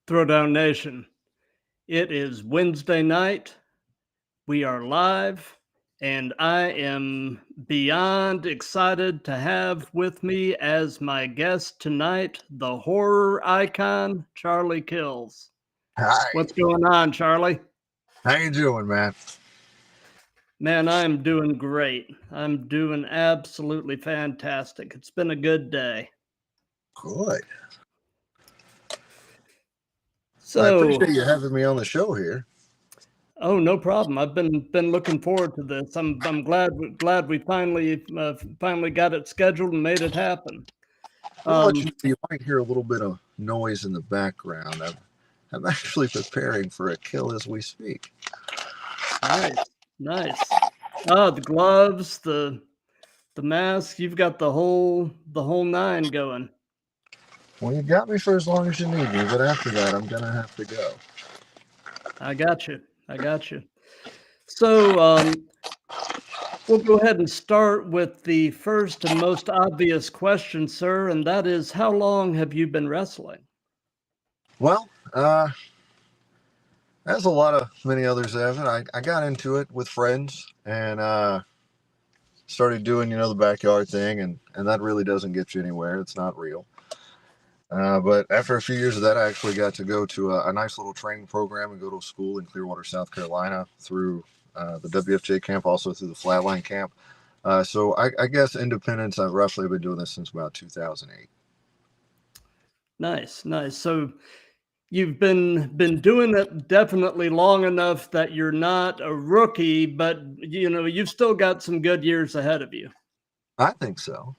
Throwdown Nation. It is Wednesday night. We are live, and I am beyond excited to have with me as my guest tonight the horror icon, Charlie Kills. Hi, What's going on, Charlie? how you doing, man? Man, I'm doing great. I'm doing absolutely fantastic. It's been a good day. Good. I So, appreciate you having me on the show here. oh, no problem. I've been looking forward to this. I'm glad we finally got it scheduled and made it happen. I'm gonna let you Um, know you might hear a little bit of noise in the background. I'm actually preparing for a kill as we speak. nice, nice. Oh, the gloves, the mask. You've got the whole nine going. Well, you got me for as long as you need me, but after that, I'm gonna have to go. I got you. I got you. So, we'll go ahead and start with the first and most obvious question, sir, and that is, how long have you been wrestling? Well, as a lot of many others have, I got into it with friends and started doing the backyard thing, and that really doesn't get you anywhere. It's not real. But after a few years of that, I actually got to go to a nice little training program and go to a school in Clearwater, South Carolina, through the WFJ camp, also through the Flatline camp. So I guess independence, I've roughly been doing this since about 2008. Nice, nice. So you've been doing it definitely long enough that you're not a rookie, but you've still got some good years ahead of you. I think so.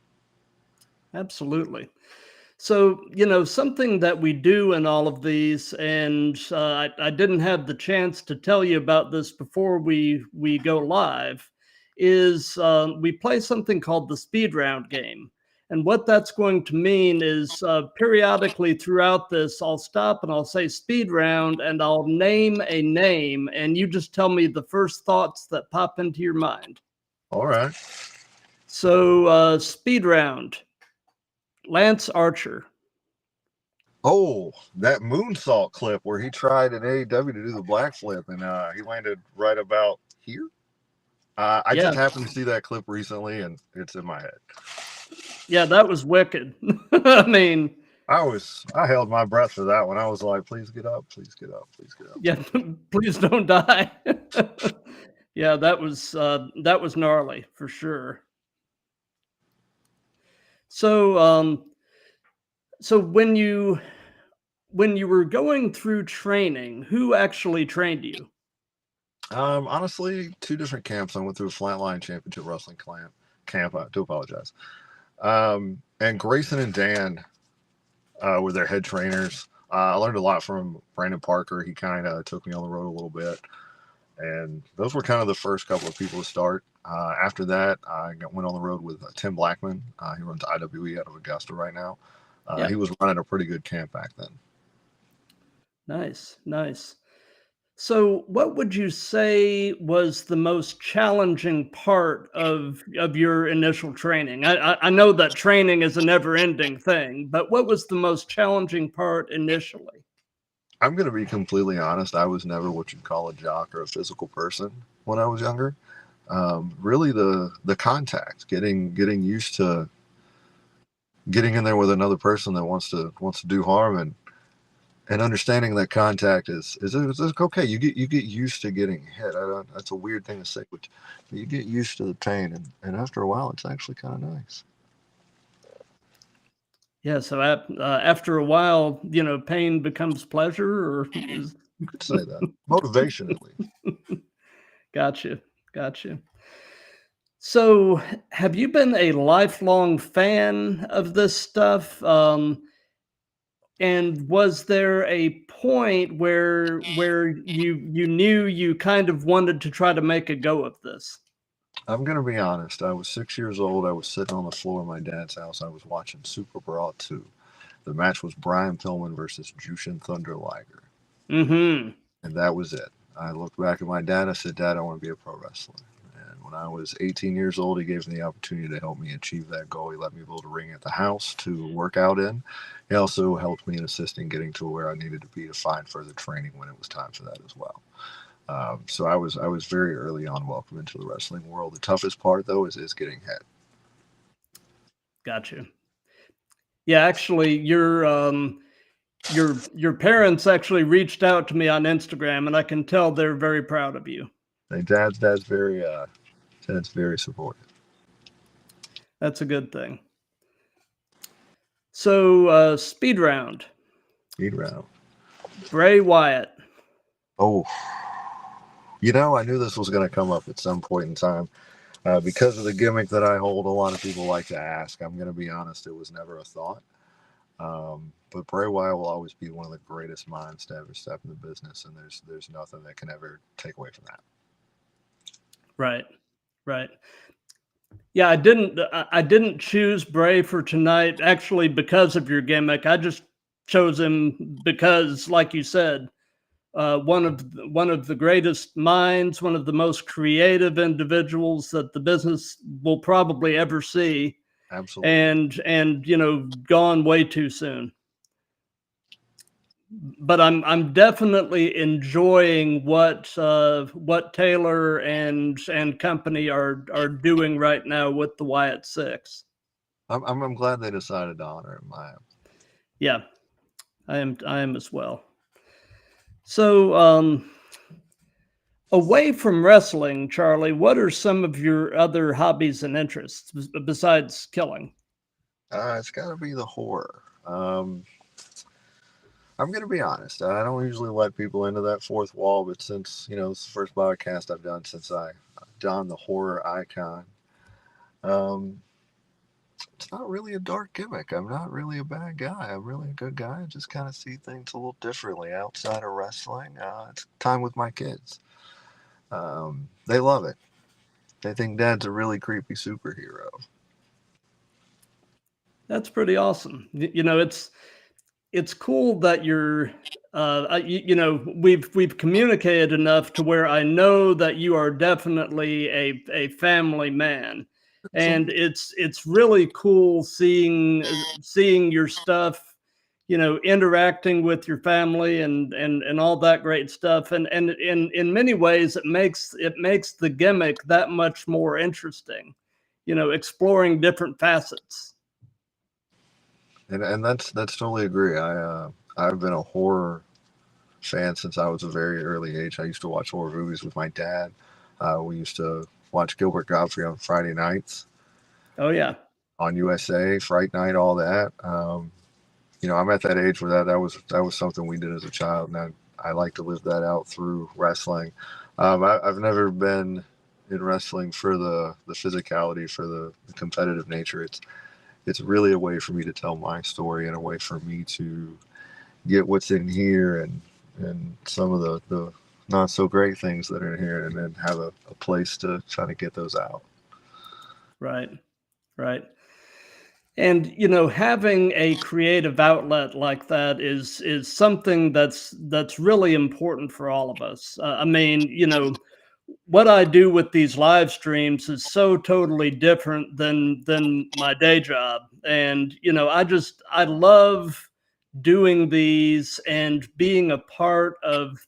Absolutely. So, something that we do in all of these, and I didn't have the chance to tell you about this before we go live, is we play something called the speed round game. And what that's going to mean is periodically throughout this, I'll stop and I'll say speed round and I'll name a name, and you just tell me the first thoughts that pop into your mind. All right. So, speed round, Lance Archer. Oh, that moonsault clip where he tried in AEW to do the black flip and he landed right about here. I Yeah, just happened to see that clip recently and it's in my head. yeah, that was wicked. I mean, I held my breath for that one. I was like, please get up, please get up, please get up. yeah, please don't die. Yeah, that was gnarly for sure. So, so when you were going through training, who actually trained you? Honestly, two different camps. I went through a Flatline Championship Wrestling camp. I do apologize. And Grayson and Dan were their head trainers. I learned a lot from Brandon Parker. He kind of took me on the road a little bit. And those were kind of the first couple of people to start. After that, went on the road with Tim Blackman. He runs IWE out of Augusta right now. Yeah, He was running a pretty good camp back then. nice, nice. So, what would you say was the most challenging part of your initial training? I know that training is a never-ending thing, but what was the most challenging part initially? I'm going to be completely honest. I was never what you'd call a jock or a physical person when I was younger. Really, the contact, getting used to getting in there with another person that wants to do harm, and understanding that contact is okay. You get used to getting hit. That's a weird thing to say, but you get used to the pain, and after a while, it's actually kind of nice. Yeah, so after a while, pain becomes pleasure, or You could say that motivation at least. gotcha, gotcha. So, have you been a lifelong fan of this stuff? And was there a point where you knew you kind of wanted to try to make a go of this? I'm gonna be honest. I was 6 years old. I was sitting on the floor of my dad's house. I was watching Super Brawl 2. The match was Brian Pillman versus Jushin Thunder Liger. Mm-hmm. And that was it. I looked back at my dad. I said, Dad, I want to be a pro wrestler. And When I was 18 years old, he gave me the opportunity to help me achieve that goal. He let me build a ring at the house to work out in. He also helped me in assisting getting to where I needed to be to find further training when it was time for that as well. So I was very early on welcome into the wrestling world. The toughest part though is getting hit. Gotcha. Yeah, actually, your parents actually reached out to me on Instagram, and I can tell they're very proud of you. And dad's very supportive. That's a good thing. So, speed round. Speed round. Bray Wyatt. Oh, I knew this was going to come up at some point in time. Because of the gimmick that I hold, a lot of people like to ask. I'm going to be honest, it was never a thought. But Bray Wyatt will always be one of the greatest minds to ever step in the business, and there's nothing that can ever take away from that. Right. Right. Yeah, I didn't choose Bray for tonight actually because of your gimmick. I just chose him because, like you said, one of the greatest minds, one of the most creative individuals that the business will probably ever see, Absolutely. and gone way too soon. But I'm definitely enjoying what Taylor and company are doing right now with the Wyatt Six. I'm glad they decided to honor him. Yeah, I am as well. So, away from wrestling, Charlie, what are some of your other hobbies and interests besides killing? It's got to be the horror. I'm going to be honest. I don't usually let people into that fourth wall, but since it's the first podcast I've done since I donned the horror icon. Um, it's not really a dark gimmick. I'm not really a bad guy. I'm really a good guy. I just kind of see things a little differently outside of wrestling. It's time with my kids. They love it. They think Dad's a really creepy superhero. That's pretty awesome. It's cool that you're we've communicated enough to where I know that you are definitely a family man, and Absolutely. it's really cool seeing your stuff, interacting with your family and all that great stuff, and in many ways it makes the gimmick that much more interesting, exploring different facets. And that's totally agree. I've been a horror fan since I was a very early age. I used to watch horror movies with my dad. We used to watch Gilbert Godfrey on Friday nights Oh yeah. on USA, Fright Night, all that. I'm at that age where that was something we did as a child, and I like to live that out through wrestling. I've never been in wrestling for the physicality, for the competitive nature. It's really a way for me to tell my story and a way for me to get what's in here and some of the not so great things that are in here, and then have a place to try to get those out. Right. Right. And having a creative outlet like that is something that's really important for all of us. I mean, what I do with these live streams is so totally different than my day job, and I love doing these and being a part of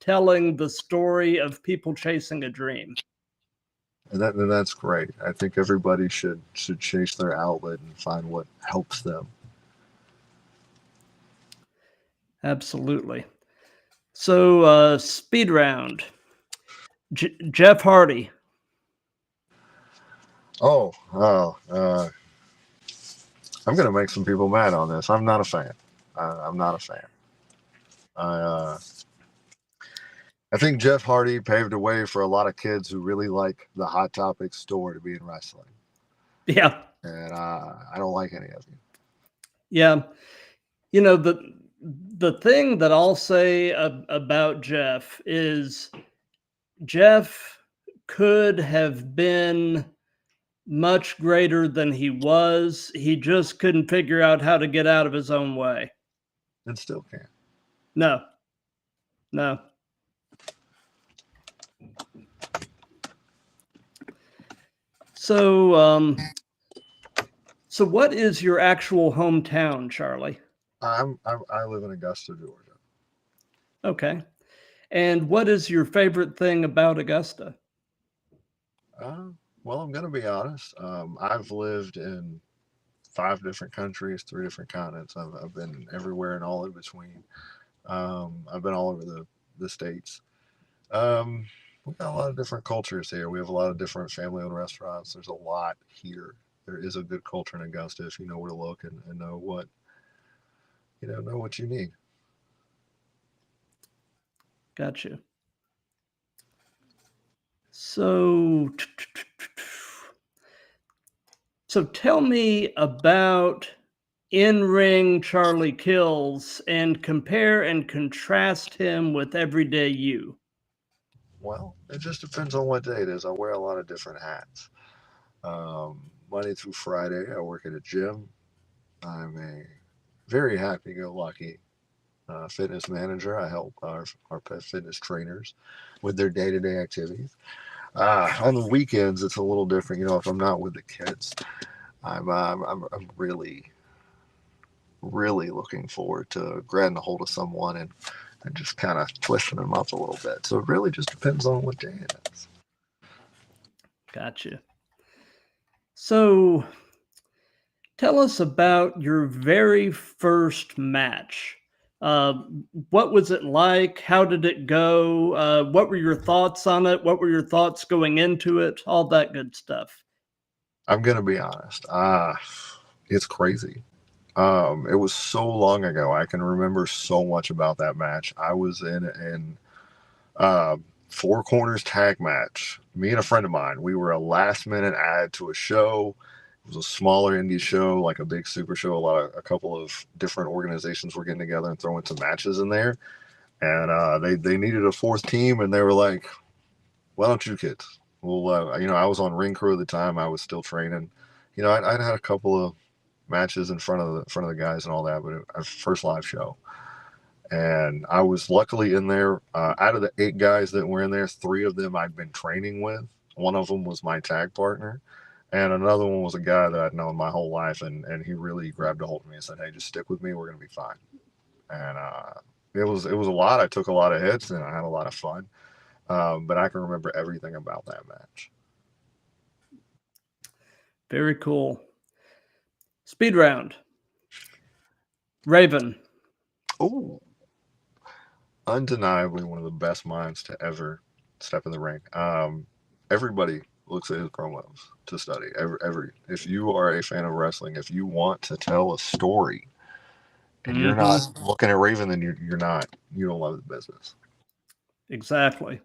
telling the story of people chasing a dream. And that's great. I think everybody should chase their outlet and find what helps them. Absolutely. So, speed round. Jeff Hardy. Oh, I'm gonna make some people mad on this. I'm not a fan. I'm not a fan. I I think Jeff Hardy paved a way for a lot of kids who really like the Hot Topic store to be in wrestling, Yeah, and I don't like any of you. yeah. The thing that I'll say about Jeff is Jeff could have been much greater than he was. He just couldn't figure out how to get out of his own way. And still can't. No, no. So, so what is your actual hometown, Charlie? I live in Augusta, Georgia. Okay. And what is your favorite thing about Augusta? Uh, well, I'm gonna be honest. I've lived in 5 different countries, 3 different continents. I've been everywhere and all in between. I've been all over the states. Um, we got a lot of different cultures here. We have a lot of different family-owned restaurants. There's a lot here. There is a good culture in Augusta if you know where to look and know what know what you need. Gotcha. So, so tell me about in-ring Charlie Kills and compare and contrast him with everyday you. Well, it just depends on what day it is. I wear a lot of different hats. Monday through Friday, I work at a gym. I'm a very happy-go-lucky fitness manager. I help our fitness trainers with their day-to-day activities. On the weekends, it's a little different. If I'm not with the kids, I'm really really looking forward to grabbing a hold of someone and just kind of twisting them up a little bit. So it really just depends on what day it is. Gotcha. So tell us about your very first match. Uh, what was it like? How did it go? What were your thoughts on it? What were your thoughts going into it? All that good stuff. I'm gonna be honest. It's crazy. It was so long ago. I can remember so much about that match. I was in an uh, four corners tag match. Me and a friend of mine. We were a last minute add to a show. It was a smaller indie show, like a big super show. A couple of different organizations were getting together and throwing some matches in there. And they needed a fourth team, and they were like, "Why don't you kids?" Well, I was on ring crew at the time. I was still training. I'd had a couple of matches in front of the guys and all that, but our first live show, and I was luckily in there. Out of the 8 guys that were in there, 3 of them I'd been training with. One of them was my tag partner, and another one was a guy that I'd known my whole life, and he really grabbed a hold of me and said, "Hey, just stick with me. We're gonna be fine." And it was a lot. I took a lot of hits and I had a lot of fun. But I can remember everything about that match. Very cool. Speed round. Raven. Oh, undeniably one of the best minds to ever step in the ring. Everybody looks at his promos to study. If you are a fan of wrestling, if you want to tell a story and you're not looking at Raven, then you don't love the business. Exactly.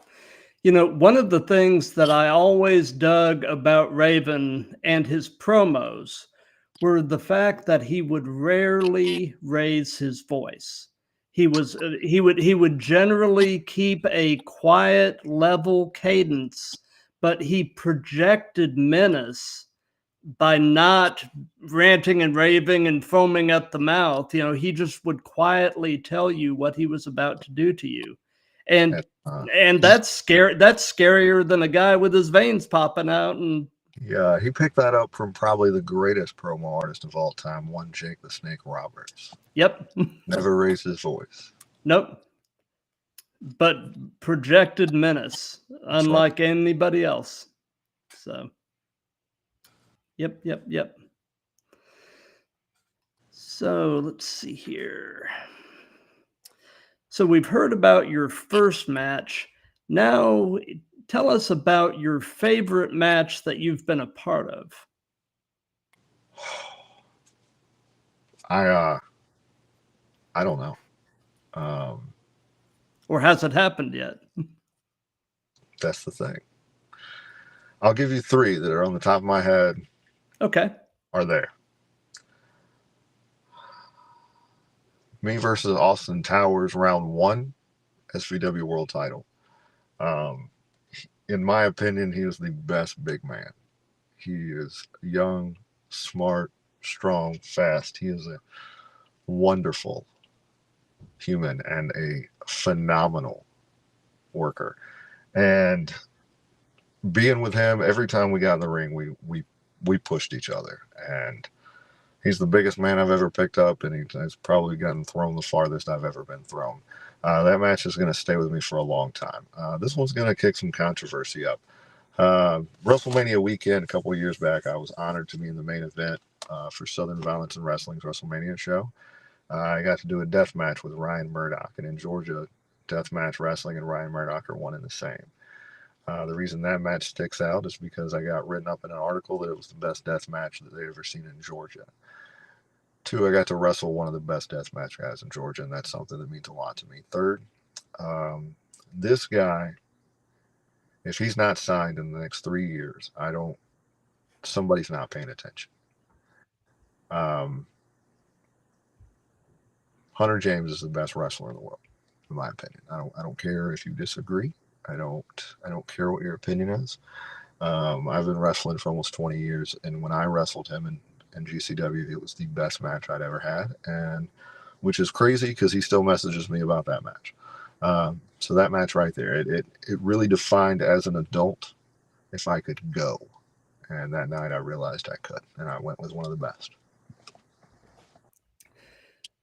One of the things that I always dug about Raven and his promos were the fact that he would rarely raise his voice. He would generally keep a quiet level cadence, but he projected menace by not ranting and raving and foaming at the mouth. He just would quietly tell you what he was about to do to you. And and that's scary. That's scarier than a guy with his veins popping out. And Yeah, he picked that up from probably the greatest promo artist of all time, one Jake the Snake Roberts. yep. Never raised his voice. Nope. But projected menace, That's right. unlike anybody else. So yep. So let's see here. So we've heard about your first match. Now tell us about your favorite match that you've been a part of. I don't know. Um, Or has it happened yet? that's the thing. I'll give you 3 that are on the top of my head. Okay. Are there? Me versus Austin Towers, round 1, SVW World Title. Um, in my opinion, he is the best big man. He is young, smart, strong, fast. He is a wonderful human and a phenomenal worker. And being with him, every time we got in the ring, we pushed each other, and he's the biggest man I've ever picked up, and he's probably gotten thrown the farthest I've ever been thrown. That match is going to stay with me for a long time. This one's going to kick some controversy up. WrestleMania weekend a couple of years back, I was honored to be in the main event for Southern Violence and Wrestling's WrestleMania show. I got to do a death match with Ryan Murdoch, and in Georgia, death match wrestling and Ryan Murdoch are one and the same. The reason that match sticks out is because I got written up in an article that it was the best death match that they'd ever seen in Georgia. Two, I got to wrestle one of the best deathmatch guys in Georgia, and that's something that means a lot to me. Third, this guy, if he's not signed in the next 3 years, somebody's not paying attention. Hunter James is the best wrestler in the world, in my opinion. I don't care if you disagree. I don't care what your opinion is. I've been wrestling for almost 20 years, and when I wrestled him in GCW, it was the best match I'd ever had, and which is crazy because he still messages me about that match. So that match right there, it really defined as an adult if I could go, and that night I realized I could, and I went with one of the best.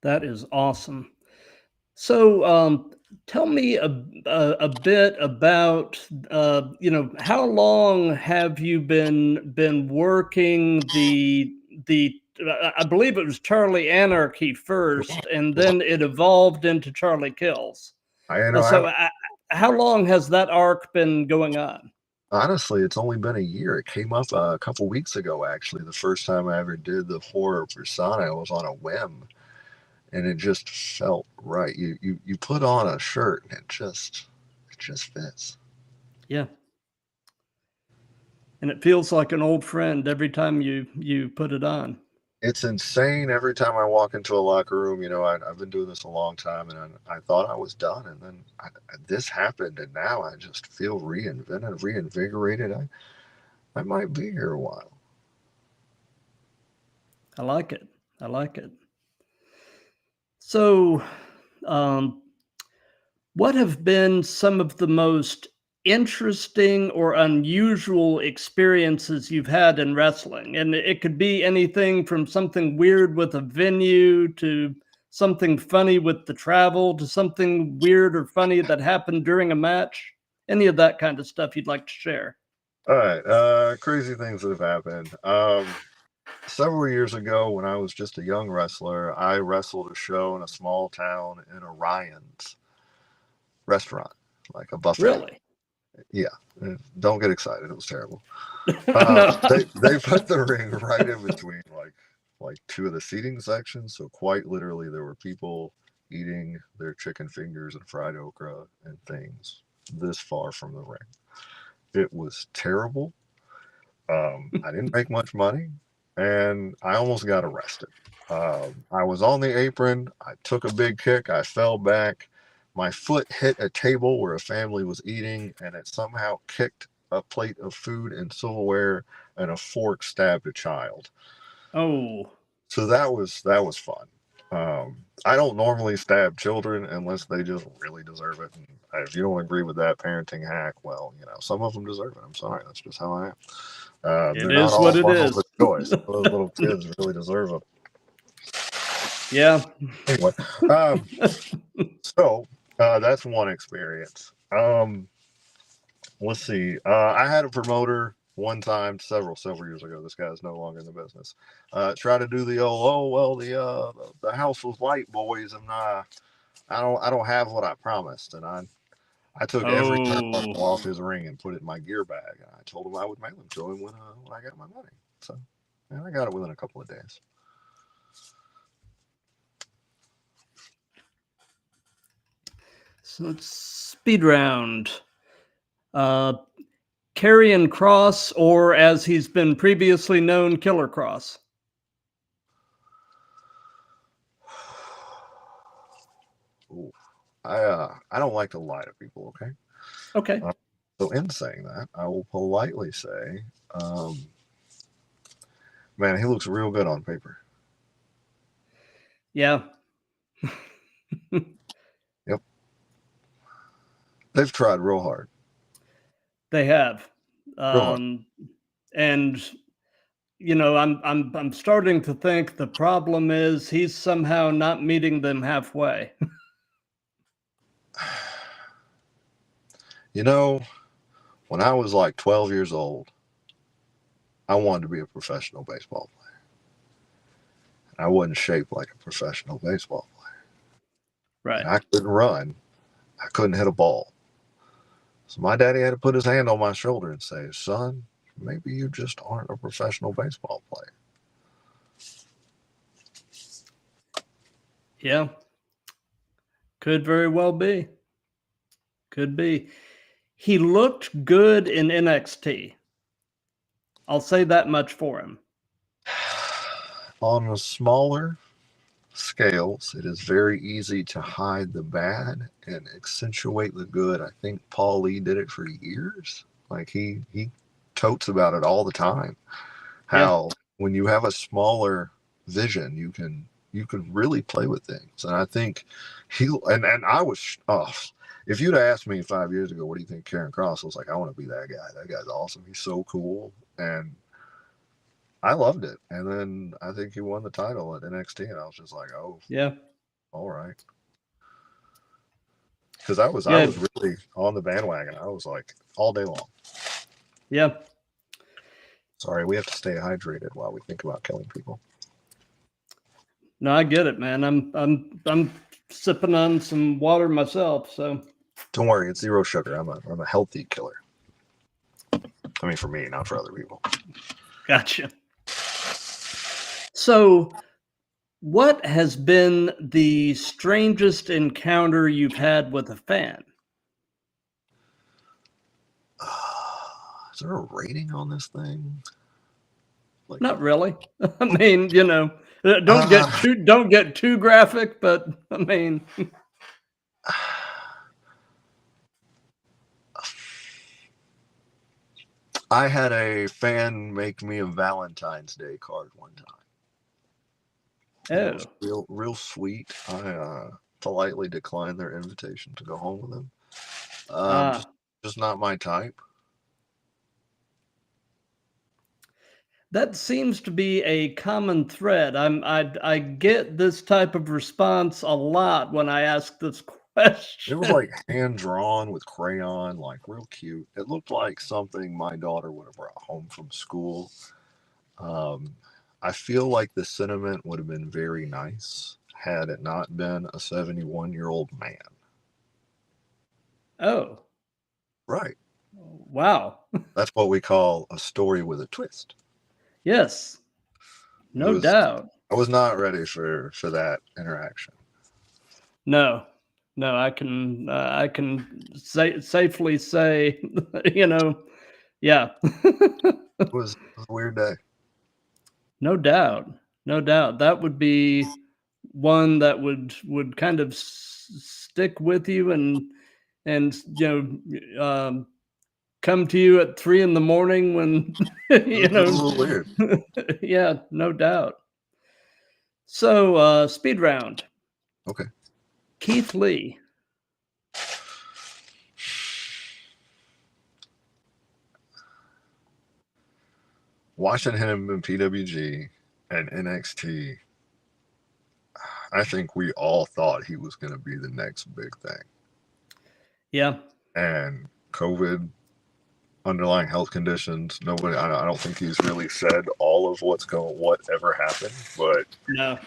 That is awesome. So, tell me a bit about how long have you been working the I believe it was Charlie Anarchy first, and then it evolved into Charlie Kills. How long has that arc been going on? Honestly, it's only been a year. It came up a couple weeks ago, actually. The first time I ever did the horror persona was on a whim, and it just felt right. You put on a shirt and it just fits. Yeah. And it feels like an old friend every time you put it on. It's insane. Every time I walk into a locker room, I've been doing this a long time, and I thought I was done, and then this happened, and now I just feel reinvigorated. I might be here a while. I like it. I like it. So, um, what have been some of the most interesting or unusual experiences you've had in wrestling? And it could be anything from something weird with a venue to something funny with the travel to something weird or funny that happened during a match. Any of that kind of stuff you'd like to share? All right, crazy things that have happened. Several years ago, when I was just a young wrestler, I wrestled a show in a small town in Orion's restaurant, like a buffet. Really? Yeah, don't get excited. It was terrible. No. They put the ring right in between like two of the seating sections. So quite literally, there were people eating their chicken fingers and fried okra and things this far from the ring. It was terrible. I didn't make much money, and I almost got arrested. I was on the apron. I took a big kick. I fell back. My foot hit a table where a family was eating, and it somehow kicked a plate of food and silverware, and a fork stabbed a child. Oh. So that was fun. I don't normally stab children unless they just really deserve it. And if you don't agree with that parenting hack, well, some of them deserve it. I'm sorry, that's just how I am. It They're not is all what it is. multiple choice. Those little kids really deserve it. Yeah. Anyway, so that's one experience. Let's see. I had a promoter one time, several years ago. This guy's no longer in the business. Try to do the the house was light, boys, and I don't have what I promised, and I took every turnbuckle off his ring and put it in my gear bag. And I told him I would mail him to him when I got my money. So, and I got it within a couple of days. So it's speed round. Karrion Kross, or as he's been previously known, Killer Kross. Ooh. I don't like to lie to people. Okay. Okay. So in saying that, I will politely say, man, he looks real good on paper. Yeah. Yep. They've tried real hard. They have. Real hard. And I'm starting to think the problem is he's somehow not meeting them halfway. You know, when I was like 12 years old, I wanted to be a professional baseball player. And I wasn't shaped like a professional baseball player. Right. And I couldn't run. I couldn't hit a ball. So my daddy had to put his hand on my shoulder and say, son, maybe you just aren't a professional baseball player. Yeah. Could very well be. Could be. He looked good in NXT. I'll say that much for him. On a smaller scales, it is very easy to hide the bad and accentuate the good. I think Paul Lee did it for years. Like he totes about it all the time. How when you have a smaller vision, you can really play with things. And I think and I was off. If you'd asked me 5 years ago, what do you think Karen Cross? I was like, I want to be that guy. That guy's awesome. He's so cool. And I loved it. And then I think he won the title at NXT, and I was just like, oh, yeah, all right. Because I was really on the bandwagon. I was like all day long. Yeah. Sorry, we have to stay hydrated while we think about killing people. No, I get it, man. I'm sipping on some water myself, so don't worry, it's 0 sugar. I'm a healthy killer. I mean, for me, not for other people. Gotcha. So, what has been the strangest encounter you've had with a fan? Is there a rating on this thing? Like, not really. I mean, don't get too graphic, but I mean, I had a fan make me a Valentine's Day card one time. It was real sweet. I politely declined their invitation to go home with them. Just not my type. That seems to be a common thread. I get this type of response a lot when I ask this question. It was like hand drawn with crayon, like real cute. It looked like something my daughter would have brought home from school. I feel like the sentiment would have been very nice had it not been a 71-year-old man. Oh. Right. Wow. That's what we call a story with a twist. Yes. No doubt. I was not ready for that interaction. No, I can safely say, yeah. It was a weird day. No doubt. That would be one that would kind of stick with you and come to you at 3 a.m. when It was a little weird. Yeah, no doubt. So speed round. Okay. Keith Lee. Watching him in PWG and NXT, I think we all thought he was going to be the next big thing. Yeah. And COVID, underlying health conditions, nobody, I don't think he's really said all of whatever happened, but no.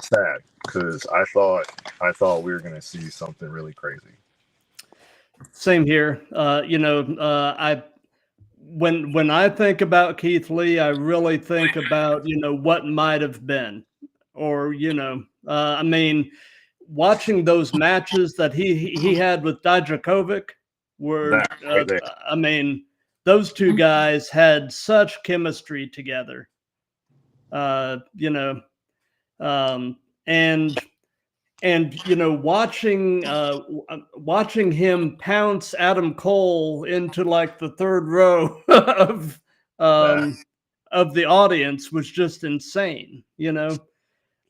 Sad, because I thought we were going to see something really crazy. Same here. When I think about Keith Lee, I really think about, what might have been, or, I mean, watching those matches that he had with Dijakovic were, I mean, those two guys had such chemistry together, and watching him pounce Adam Cole into like the third row of the audience was just insane,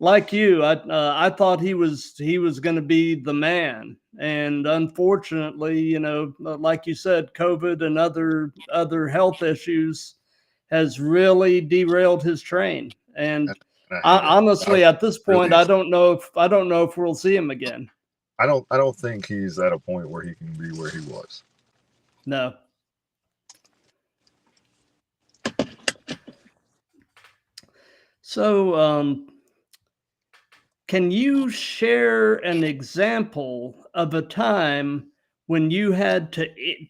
like you, I thought he was going to be the man, and unfortunately, like you said, COVID and other health issues has really derailed his train. And And I hate it. I honestly, at this point, really, I don't know if we'll see him again. I don't think he's at a point where he can be where he was. No. So, can you share an example of a time when you had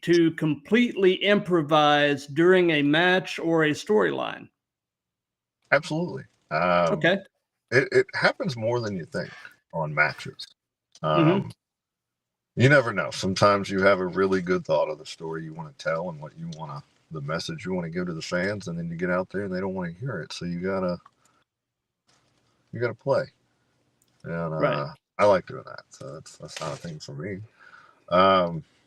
to completely improvise during a match or a storyline? Absolutely. Okay. It happens more than you think on matches. Mhm. Um, you never know. Sometimes you have a really good thought of the story you want to tell and what you want to, the message you want to give to the fans, and then you get out there and they don't want to hear it. So you gotta play. And Right. I like doing that. So that's not a thing for me.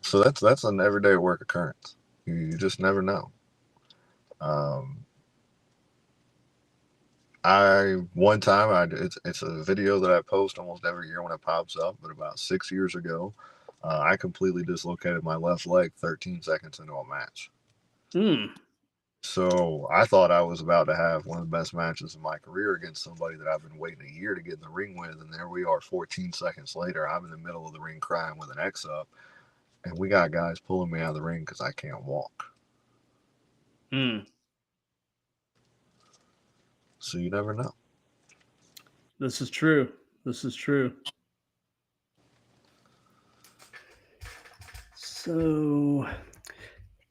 So that's an everyday work occurrence. You just never know. Um, one time it's a video that I post almost every year when it pops up, but about 6 years ago, I completely dislocated my left leg 13 seconds into a match. Mm. So I thought I was about to have one of the best matches of my career against somebody that I've been waiting a year to get in the ring with, and there we are 14 seconds later. I'm in the middle of the ring crying with an X up, and we got guys pulling me out of the ring because I can't walk. Mm. So you never know. This is true. This is true. So,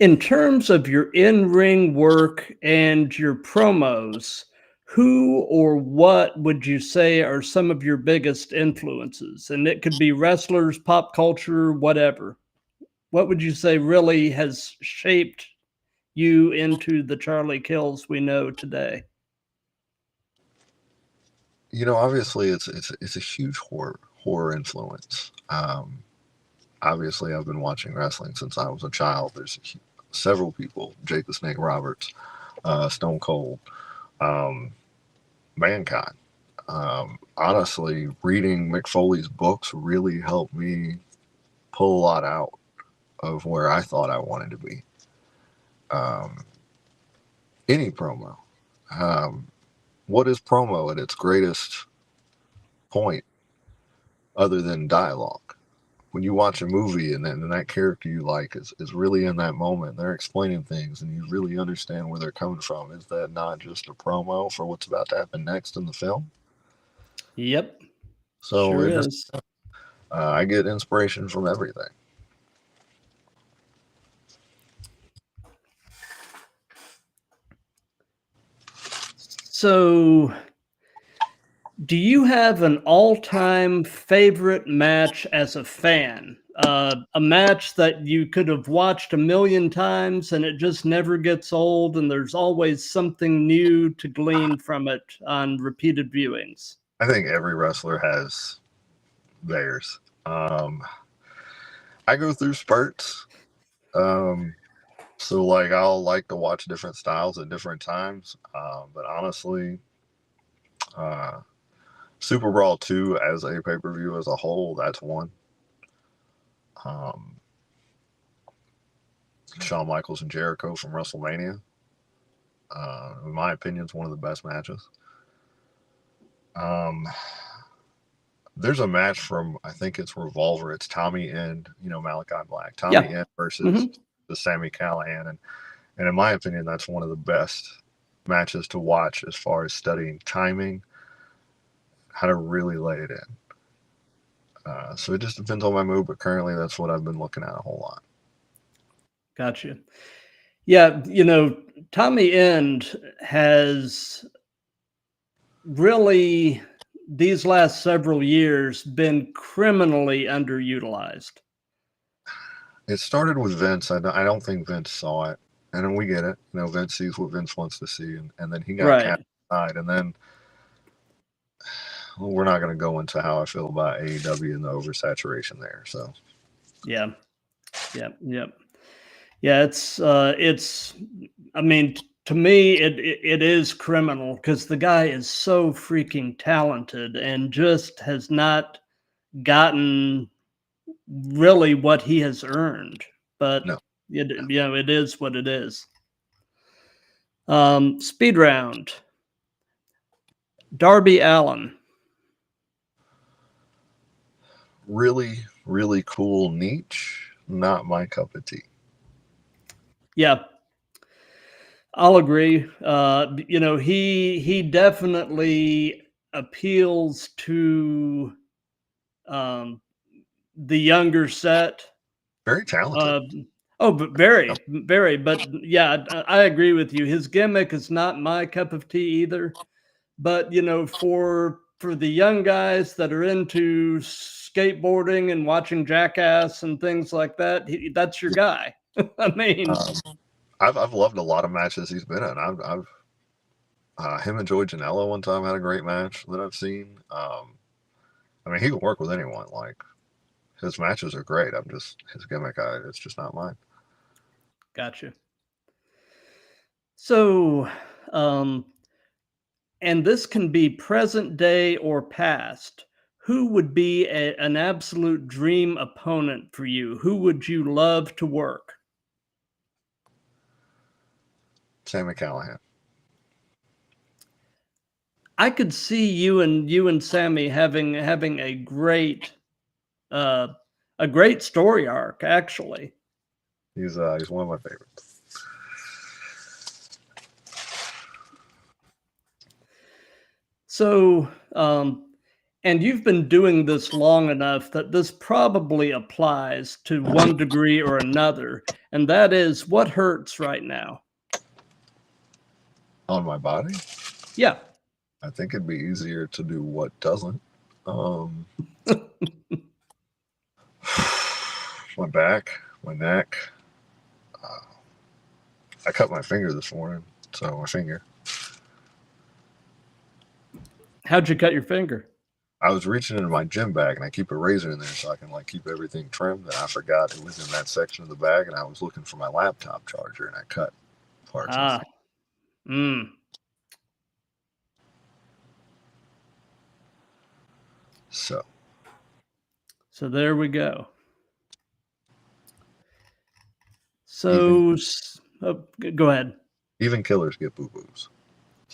in terms of your in-ring work and your promos, who or what would you say are some of your biggest influences? And it could be wrestlers, pop culture, whatever. What would you say really has shaped you into the Charlie Kills we know today? Obviously it's a huge horror influence. Obviously, I've been watching wrestling since I was a child. There's several people: Jake the Snake Roberts, Stone Cold, um, Mankind. Honestly, reading Mick Foley's books really helped me pull a lot out of where I thought I wanted to be. Um, any promo. Um, what is promo at its greatest point other than dialogue? When you watch a movie and that character you like is really in that moment, they're explaining things and you really understand where they're coming from. Is that not just a promo for what's about to happen next in the film? Yep, So sure it just is. I get inspiration from everything. So, do you have an all-time favorite match as a fan? A match that you could have watched a million times and it just never gets old, and there's always something new to glean from it on repeated viewings. I think every wrestler has theirs. I go through spurts. So like I'll like to watch different styles at different times. But honestly, uh, Super Brawl 2 as a pay per view as a whole, that's one. Um, Shawn Michaels and Jericho from WrestleMania. In my opinion, is one of the best matches. Um, there's a match from I think it's Revolver. It's Tommy End, Malachi Black. Tommy Yeah. End versus Hmm. the Sami Callihan, and in my opinion, that's one of the best matches to watch as far as studying timing, how to really lay it in. So it just depends on my mood, but currently that's what I've been looking at a whole lot. Gotcha. Yeah, Tommy End has really, these last several years, been criminally underutilized. It started with Vince. I don't think Vince saw it, and then we get it. Vince sees what Vince wants to see, and then he got cast Right. aside. And then we're not going to go into how I feel about AEW and the oversaturation there. So Yeah. Yep. Yep. Yeah. It's I mean, to me, it is criminal because the guy is so freaking talented and just has not gotten really what he has earned. But No, it is what it is. Speed round. Darby Allin. really, really cool niche. Not my cup of tea. Yeah, I'll agree. He definitely appeals to um, the younger set. Very talented. Uh, but very, very. But yeah, I agree with you. His gimmick is not my cup of tea either. But for the young guys that are into skateboarding and watching Jackass and things like that, that's your guy. I mean, I've loved a lot of matches he's been in. I've him and Joey Janela one time had a great match that I've seen. I mean, he can work with anyone. Like his matches are great. I'm just his gimmick. It's just not mine. gotcha. So, um, and this can be present day or past. Who would be an absolute dream opponent for you? Who would you love to work? Sammy Callahan. I could see you and Sammy having uh, a great story arc. Actually, He's one of my favorites. so and you've been doing this long enough that this probably applies to one degree or another, and that is what hurts right now. On my body, Yeah. I think it'd be easier to do what doesn't. My back, my neck. I cut my finger this morning, so my finger. How'd you cut your finger? I was reaching into my gym bag, and I keep a razor in there so I can keep everything trimmed. And I forgot it was in that section of the bag, and I was looking for my laptop charger, and I cut parts. Ah, mm. So There we go. So, go ahead. Even killers get boo-boos.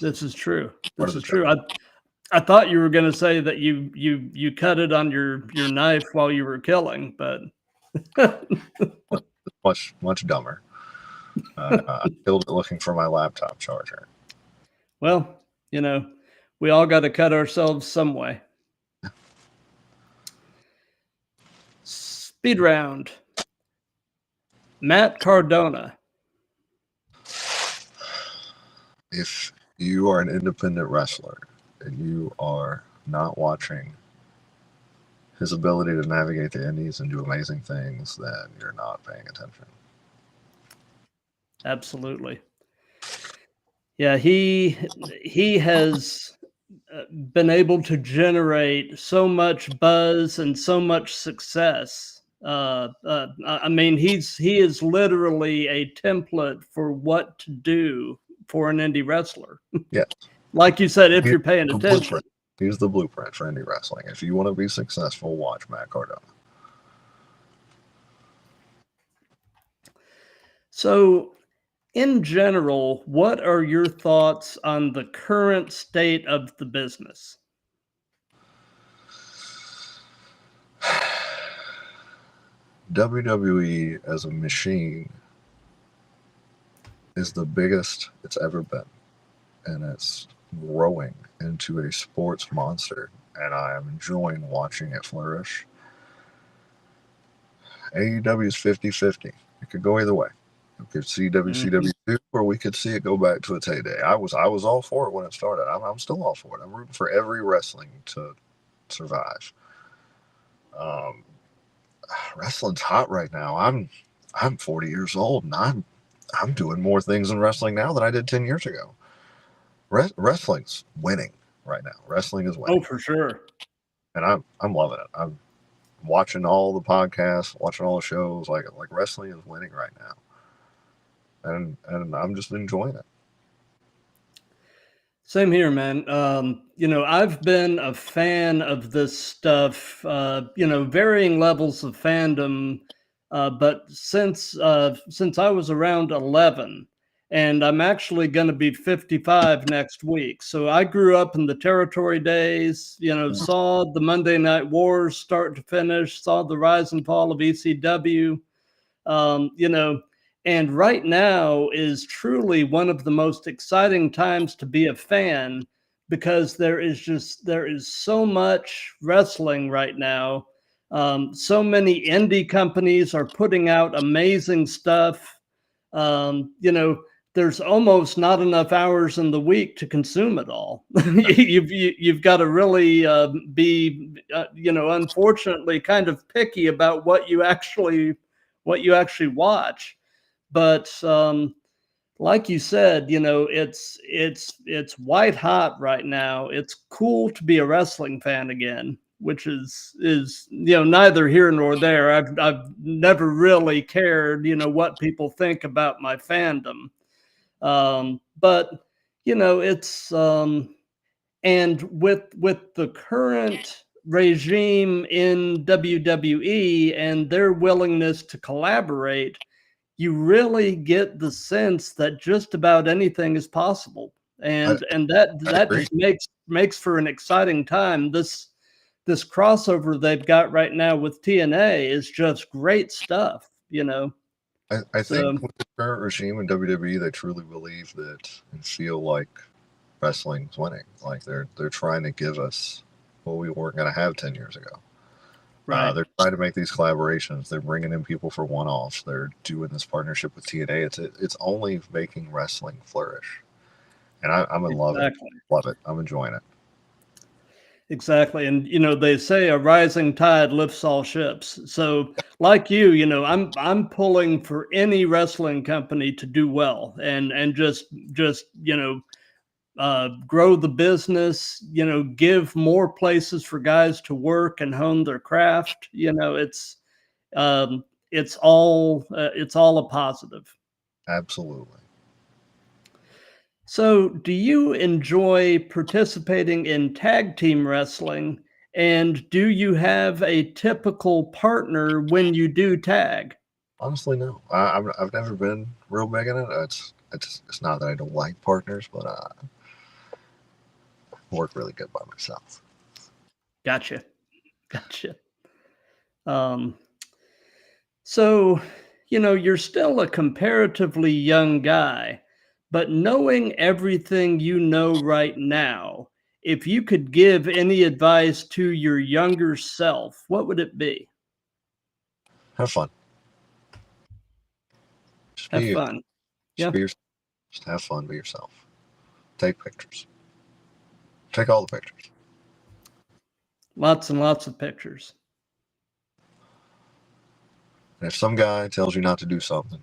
This is true. What This is is it? true. I thought you were going to say that you cut it on your knife while you were killing, but much dumber. I killed it looking for my laptop charger. well, we all got to cut ourselves some way. Speed round. Matt Cardona. If you are an independent wrestler and you are not watching his ability to navigate the indies and do amazing things, then you're not paying attention. Absolutely. Yeah, he has been able to generate so much buzz and so much success. I mean, he is literally a template for what to do for an indie wrestler. Yes. Like you said, if you're paying attention. He's the blueprint for indie wrestling. If you want to be successful, watch Matt Cardona. So, in general, what are your thoughts on the current state of the business? WWE as a machine is the biggest it's ever been, and it's growing into a sports monster, and I am enjoying watching it flourish. AEW is 50-50. It could go either way. We could see WCW 2, or we could see it go back to its heyday. I was all for it when it started. I'm still all for it. I'm rooting for every wrestling to survive. Wrestling's hot right now. I'm 40 years old, and I'm doing more things in wrestling now than I did 10 years ago. Wrestling's winning right now. Wrestling is winning. Oh, for sure. And I'm loving it. I'm watching all the podcasts, watching all the shows. Like wrestling is winning right now. And I'm just enjoying it. Same here, man. I've been a fan of this stuff, varying levels of fandom, but since I was around 11, and I'm actually going to be 55 next week. So I grew up in the territory days, saw the Monday Night Wars start to finish, saw the rise and fall of ECW. um, you know, and right now is truly one of the most exciting times to be a fan because there is so much wrestling right now. So many indie companies are putting out amazing stuff. Um, you know, there's almost not enough hours in the week to consume it all. You've got to really be, unfortunately, kind of picky about what you actually watch. But like you said, it's white hot right now. It's cool to be a wrestling fan again, which is neither here nor there. I've never really cared, what people think about my fandom. But it's and with the current regime in WWE and their willingness to collaborate, you really get the sense that just about anything is possible. I, And I that agree. just makes for an exciting time. This crossover they've got right now with TNA is just great stuff. I So think with the current regime in WWE, they truly believe that and feel like wrestling's winning. Like they're trying to give us what we weren't going to have 10 years ago. right. They're trying to make these collaborations. They're bringing in people for one-offs. They're doing this partnership with TNA. It's only making wrestling flourish, and I'm in love it. Exactly. Love it. I'm enjoying it. Exactly. And they say a rising tide lifts all ships. So like I'm pulling for any wrestling company to do well and just grow the business, give more places for guys to work and hone their craft. It's all a positive. Absolutely. So, do you enjoy participating in tag team wrestling? And do you have a typical partner when you do tag? Honestly, no. I've never been real big in it. It's not that I don't like partners, but I work really good by myself. Gotcha. Gotcha. Um, so, you're still a comparatively young guy, but knowing everything you know right now, if you could give any advice to your younger self, what would it be? Have fun. Just be Have you. fun. Just Yeah. be yourself. Just have fun. Be yourself. Take pictures. Take all the pictures. Lots and lots of pictures. And if some guy tells you not to do something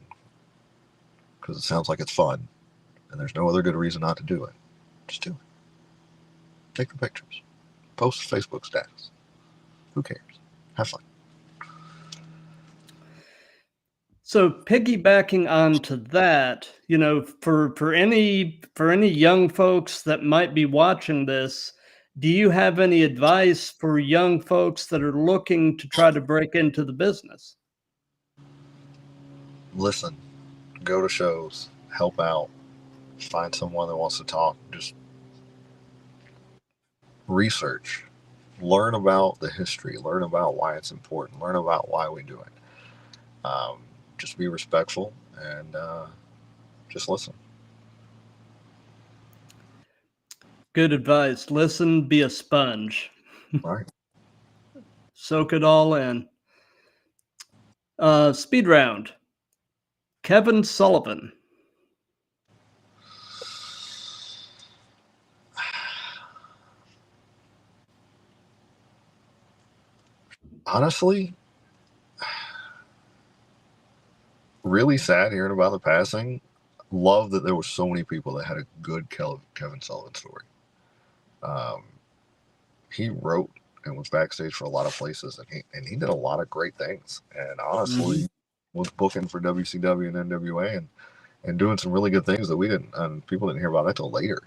because it sounds like it's fun and there's no other good reason not to do it, just do it. Take the pictures. Post a Facebook status. Who cares? Have fun. So piggybacking onto that, for any young folks that might be watching this, do you have any advice for young folks that are looking to try to break into the business? Listen. Go to shows. Help out. Find someone that wants to talk. Just research. Learn about the history. Learn about why it's important. Learn about why we do it. Just be respectful and just listen. Good advice. Listen, be a sponge. All right. Soak it all in. Speed round. Kevin Sullivan. Honestly, really sad hearing about the passing. Love that there were so many people that had a good Kevin Sullivan story. Um, he wrote and was backstage for a lot of places, and he did a lot of great things. And Mhm. honestly, was booking for WCW and NWA and doing some really good things that we didn't and people didn't hear about until later.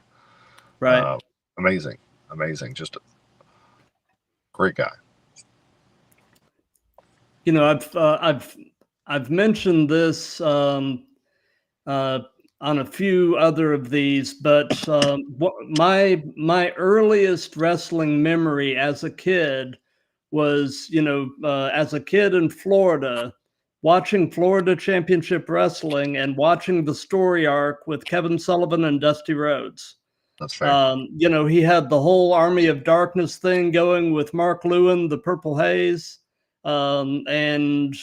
Right. Amazing, amazing, just a great guy. You know, I've mentioned this uh, on a few other of these, but my earliest wrestling memory as a kid was, as a kid in Florida, watching Florida Championship Wrestling and watching the story arc with Kevin Sullivan and Dusty Rhodes. That's fair. He had the whole Army of Darkness thing going with Mark Lewin, the Purple Haze, and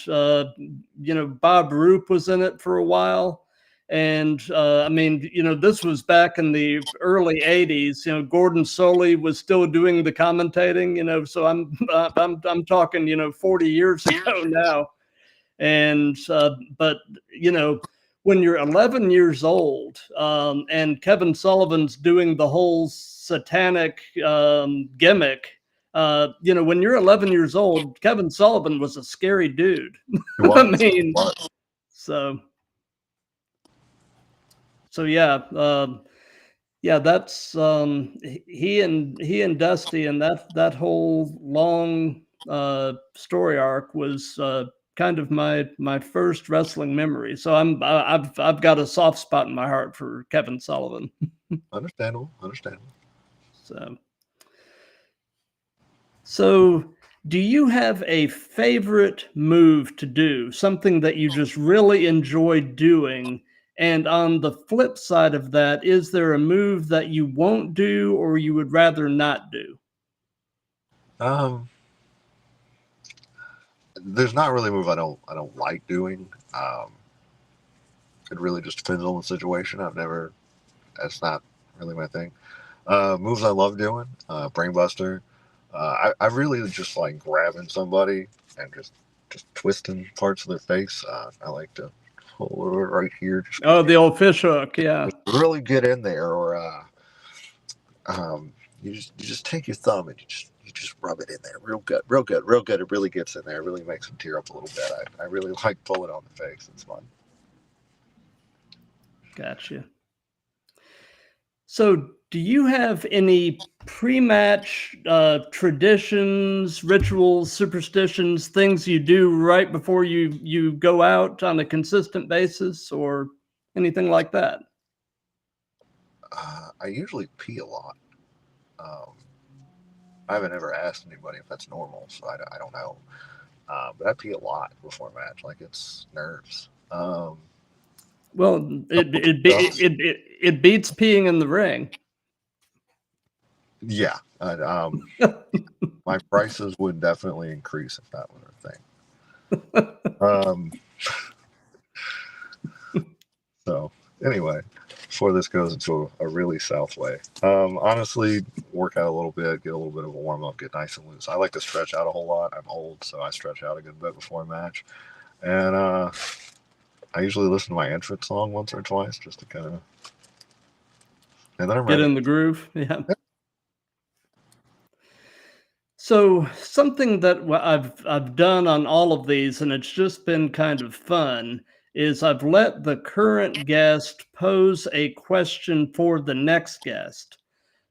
Bob Roop was in it for a while. And this was back in the early '80s. Gordon Soley was still doing the commentating. So I'm talking 40 years ago now. And but when you're 11 years old, and Kevin Sullivan's doing the whole satanic gimmick, when you're 11 years old, Kevin Sullivan was a scary dude. I mean, so yeah, that's he and Dusty, and that whole long story arc was kind of my first wrestling memory. So I've got a soft spot in my heart for Kevin Sullivan. Understandable. So do you have a favorite move to do, something that you just really enjoy doing? And on the flip side of that, is there a move that you won't do or you would rather not do? There's not really a move I don't like doing. It really just depends on the situation. That's not really my thing. Moves I love doing, Brainbuster. I really just like grabbing somebody and just twisting parts of their face. I like to hold it right here. The old fish hook, yeah. Really get in there, or you just take your thumb and you just rub it in there real good. It really gets in there. It really makes them tear up a little bit. I really like pulling on the face. It's fun. Gotcha. So do you have any pre-match traditions, rituals, superstitions, things you do right before you go out on a consistent basis, or anything like that? I usually pee a lot. I haven't ever asked anybody if that's normal, so I don't know. But I pee a lot before a match, like it's nerves. Well, it beats peeing in the ring. Yeah, my prices would definitely increase if that were a thing. So anyway, before this goes into a really south way, honestly, work out a little bit, get a little bit of a warm up, get nice and loose. I like to stretch out a whole lot. I'm old, so I stretch out a good bit before a match, and I usually listen to my entrance song once or twice just to kind of, and then I'm get ready. in the groove. Yeah. So something that I've done on all of these, and it's just been kind of fun, is I've let the current guest pose a question for the next guest.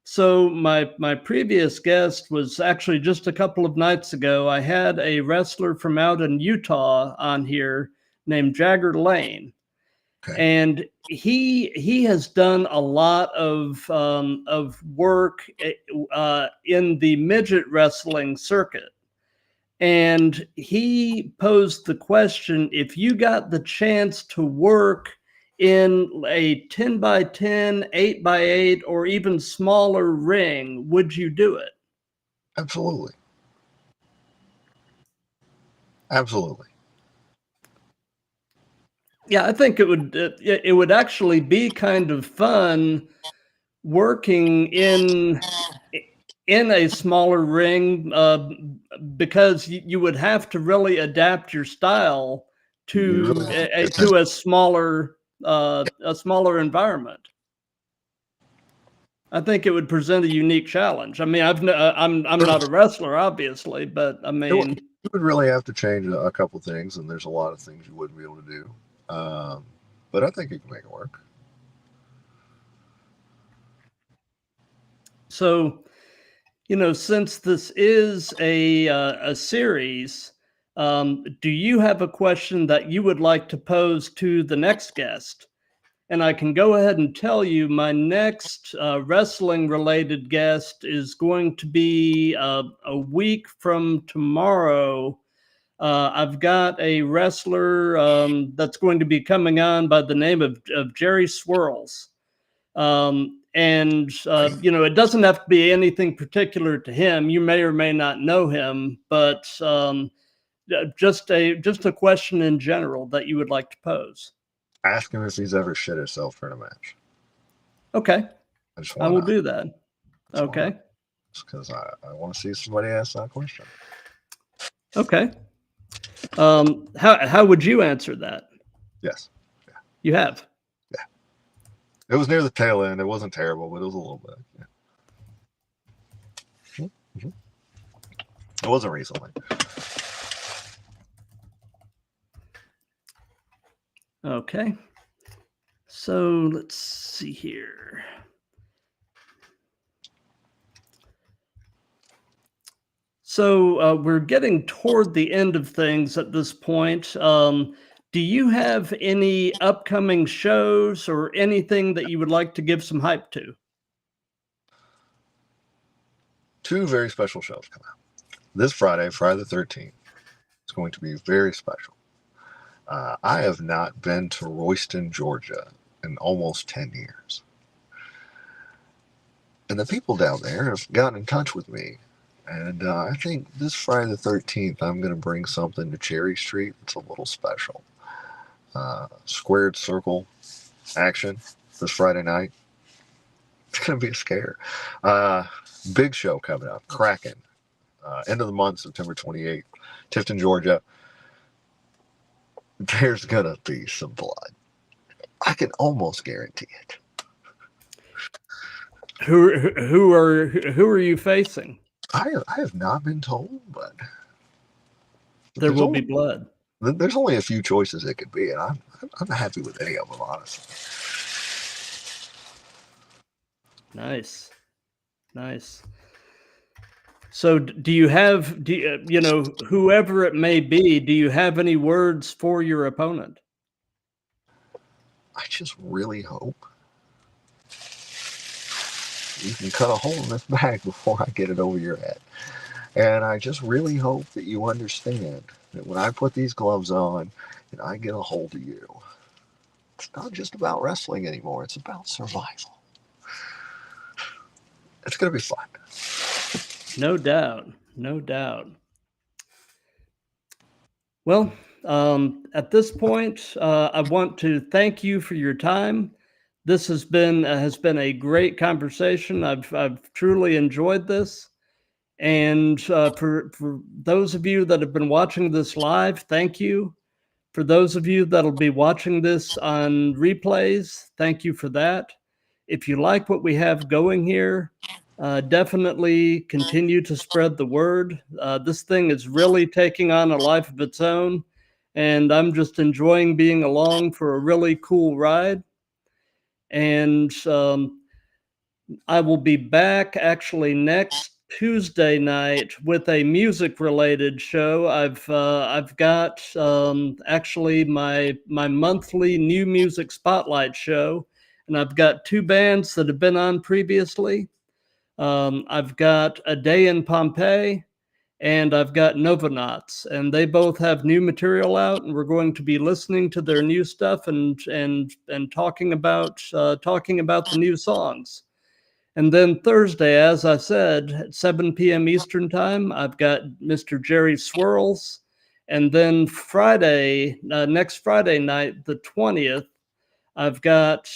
So my previous guest was actually just a couple of nights ago. I had a wrestler from out in Utah on here named Jagger Lane. Okay. And he has done a lot of work in the midget wrestling circuit. And he posed the question, if you got the chance to work in a 10 by 10, 8 by 8, or even smaller ring, would you do it? Absolutely. Yeah, I think it would actually be kind of fun working in a smaller ring, because you would have to really adapt your style to a smaller environment. I think it would present a unique challenge. I mean, I'm not a wrestler, obviously, but I mean, you would really have to change a couple things, and there's a lot of things you wouldn't be able to do. But I think you can make it work. So, since this is a series, do you have a question that you would like to pose to the next guest? And I can go ahead and tell you my next wrestling related guest is going to be a week from tomorrow. I've got a wrestler that's going to be coming on by the name of Jerry Swirls. It doesn't have to be anything particular to him. You may or may not know him, but just a question in general that you would like to pose. Ask him if he's ever shit himself for a match. Okay. I will do that. Okay. Because I want to see somebody ask that question. Okay. How would you answer that? Yes. Yeah. You have? Yeah. It was near the tail end. It wasn't terrible, but it was a little bit. Yeah. Mm-hmm. It wasn't recently. Okay. So let's see here. So we're getting toward the end of things at this point. Do you have any upcoming shows or anything that you would like to give some hype to? 2 very special shows come out. This Friday, Friday the 13th, is going to be very special. I have not been to Royston, Georgia in almost 10 years. And the people down there have gotten in touch with me. And I think this Friday the 13th, I'm going to bring something to Cherry Street that's a little special. Squared circle action this Friday night. It's going to be a scare. Big show coming up, Kraken. End of the month, September 28th, Tifton, Georgia. There's going to be some blood. I can almost guarantee it. Who are you facing? I have not been told, but there will be blood. There's only a few choices it could be, and I'm happy with any of them, honestly. Nice. So do you have, whoever it may be, do you have any words for your opponent? I just really hope you can cut a hole in this bag before I get it over your head. And I just really hope that you understand that when I put these gloves on and I get a hold of you, it's not just about wrestling anymore. It's about survival. It's going to be fun. No doubt. Well, at this point, I want to thank you for your time. This has been a great conversation. I've truly enjoyed this. And for those of you that have been watching this live, thank you. For those of you that'll be watching this on replays, thank you for that. If you like what we have going here, definitely continue to spread the word. This thing is really taking on a life of its own, and I'm just enjoying being along for a really cool ride. And I will be back actually next Tuesday night with a music related show. I've got actually my monthly new music spotlight show, and I've got 2 bands that have been on previously. I've got A Day in Pompeii, and I've got Novonauts, and they both have new material out, and we're going to be listening to their new stuff and talking about the new songs. And then Thursday, as I said, at 7 p.m. Eastern time, I've got Mr. Jerry Swirls. And then Friday, next Friday night, the 20th, I've got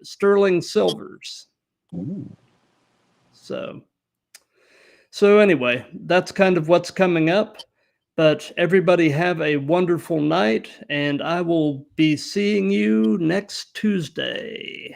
Sterling Silvers. Ooh. So anyway, that's kind of what's coming up. But everybody have a wonderful night, and I will be seeing you next Tuesday.